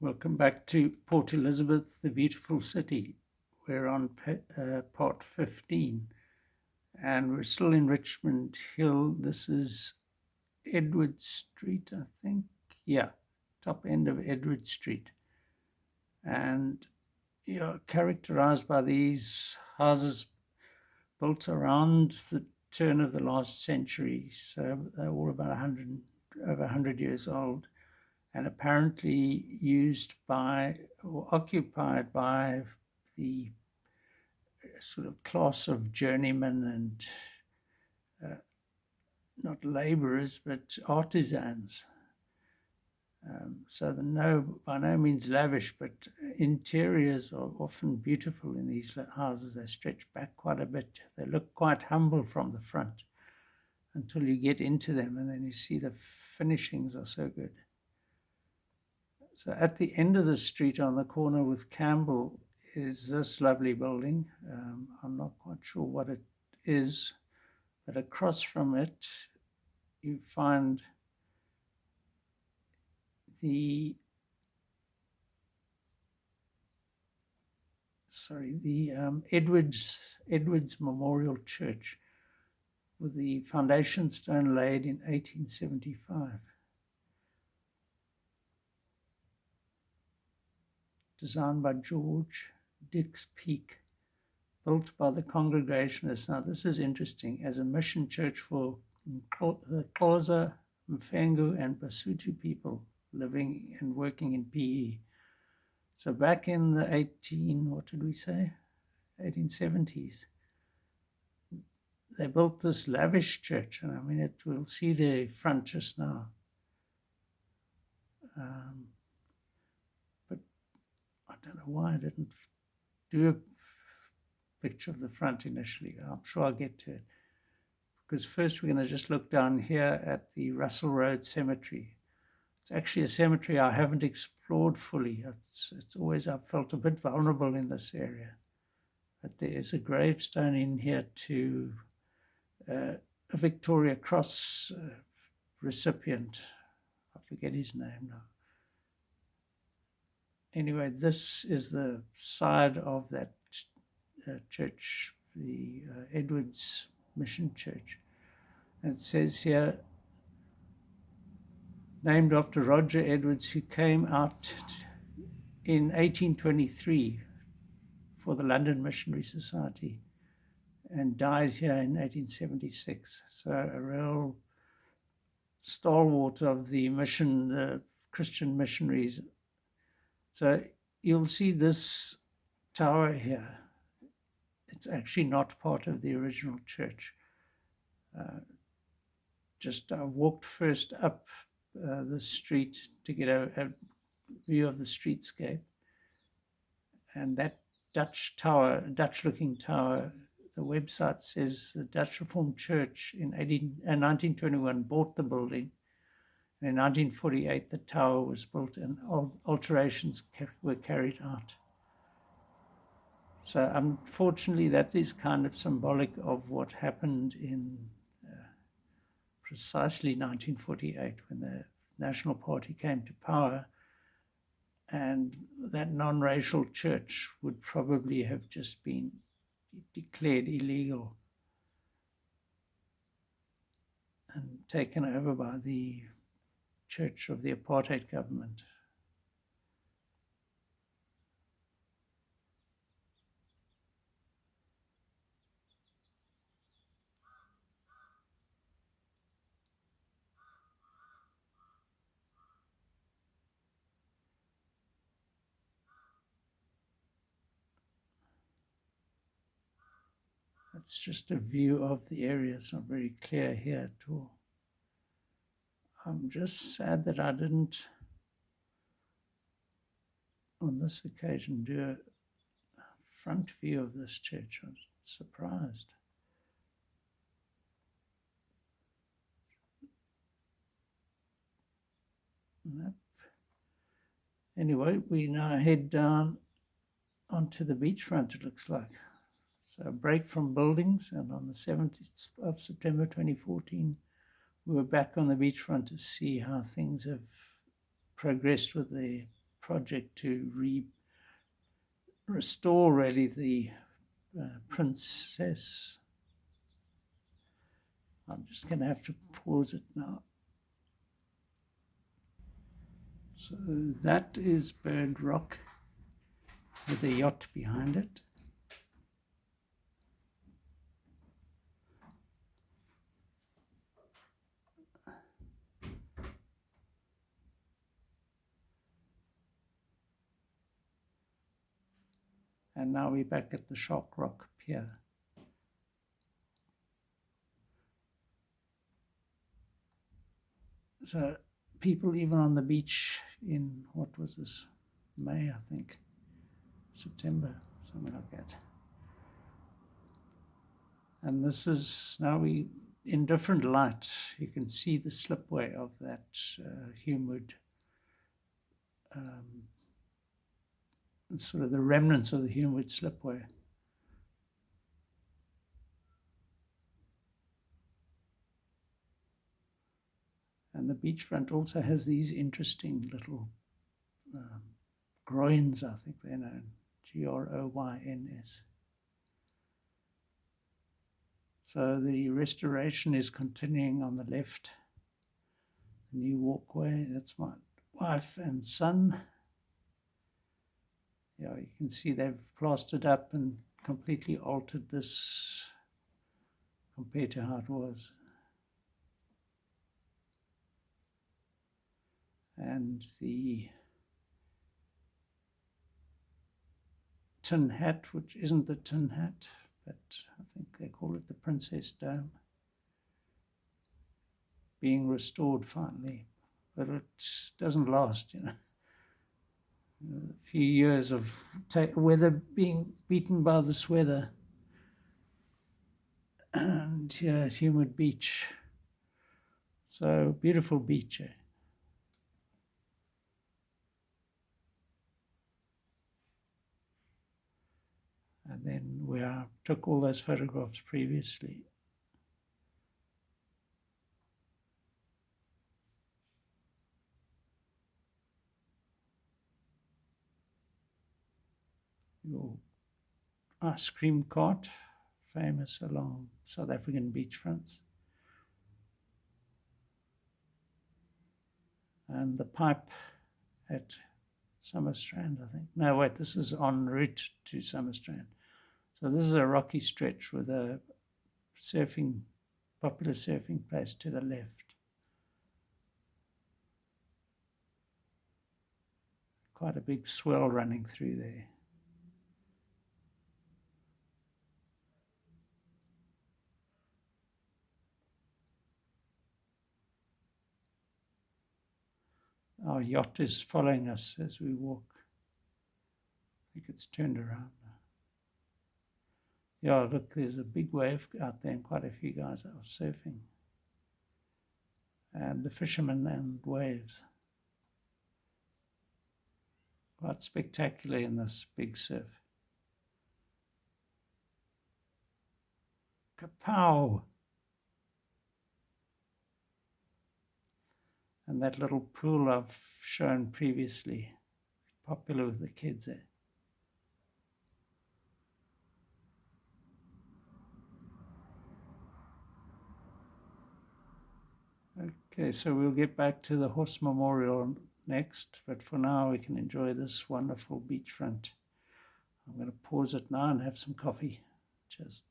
Welcome back to Port Elizabeth, the beautiful city. We're on part 15 and we're still in Richmond Hill. This is Edward Street, I think. Yeah, top end of Edward Street. And you're characterized by these houses built around the turn of the last century. So they're all about over 100 years old, and apparently used by or occupied by the sort of class of journeymen and not laborers but artisans. So by no means lavish, but interiors are often beautiful in these houses. They stretch back quite a bit. They look quite humble from the front until you get into them, and then you see the finishings are so good. So at the end of the street on the corner with Campbell is this lovely building. I'm not quite sure what it is, but across from it you find the Edwards Memorial Church, with the foundation stone laid in 1875. Designed by George Dix Peake, built by the Congregationists. Now, this is interesting, as a mission church for the Xhosa, Mfengu, and Basotho people living and working in PE. So back in the 1870s, they built this lavish church, and I mean, we'll see the front just now. But I don't know why I didn't do a picture of the front initially. I'm sure I'll get to it. Because first we're going to just look down here at the Russell Road Cemetery. It's actually a cemetery I haven't explored fully. It's always, I've felt a bit vulnerable in this area. But there is a gravestone in here to a Victoria Cross recipient. I forget his name now. Anyway, this is the side of that church, the Edwards Mission Church. And it says here, named after Roger Edwards, who came out in 1823 for the London Missionary Society and died here in 1876. So a real stalwart of the mission, the Christian missionaries. So you'll see this tower here. It's actually not part of the original church. I walked first up the street to get a view of the streetscape. And that Dutch-looking tower, the website says the Dutch Reformed Church in 1921 bought the building. And in 1948, the tower was built and alterations were carried out. So unfortunately, that is kind of symbolic of what happened in precisely 1948, when the National Party came to power, and that non-racial church would probably have just been declared illegal and taken over by the church of the apartheid government. It's just a view of the area. It's not very clear here at all. I'm just sad that I didn't, on this occasion, do a front view of this church. I was surprised. Anyway, we now head down onto the beachfront, it looks like. So a break from buildings, and on the 17th of September 2014, we were back on the beachfront to see how things have progressed with the project to restore really the Princess. I'm just going to have to pause it now. So that is Bird Rock with a yacht behind it. And now we're back at the Shark Rock Pier. So people even on the beach in, what was this, May, I think, September, something like that. And this is, now we, in different light, you can see the slipway of that humid, sort of the remnants of the humid slipway. And the beachfront also has these interesting little groins, I think they're known, Groyns. So the restoration is continuing on the left. The new walkway, that's my wife and son. Yeah, you can see they've plastered up and completely altered this compared to how it was. And the tin hat, which isn't the tin hat, but I think they call it the Princess Dome, being restored finally, but it doesn't last, you know. A few years of weather, being beaten by this weather, and humid beach. So beautiful beach, eh? And then we took all those photographs previously. Your ice cream cart, famous along South African beachfronts. And the pipe at Summerstrand, I think. No, wait, this is en route to Summerstrand. So this is a rocky stretch with a popular surfing place to the left. Quite a big swell running through there. Our yacht is following us as we walk. I think it's turned around now. Yeah, look, there's a big wave out there and quite a few guys are surfing. And the fishermen and waves. Quite spectacular in this big surf. Kapow! And that little pool I've shown previously, popular with the kids there. Okay, so we'll get back to the Horse Memorial next, but for now we can enjoy this wonderful beachfront. I'm going to pause it now and have some coffee. Cheers.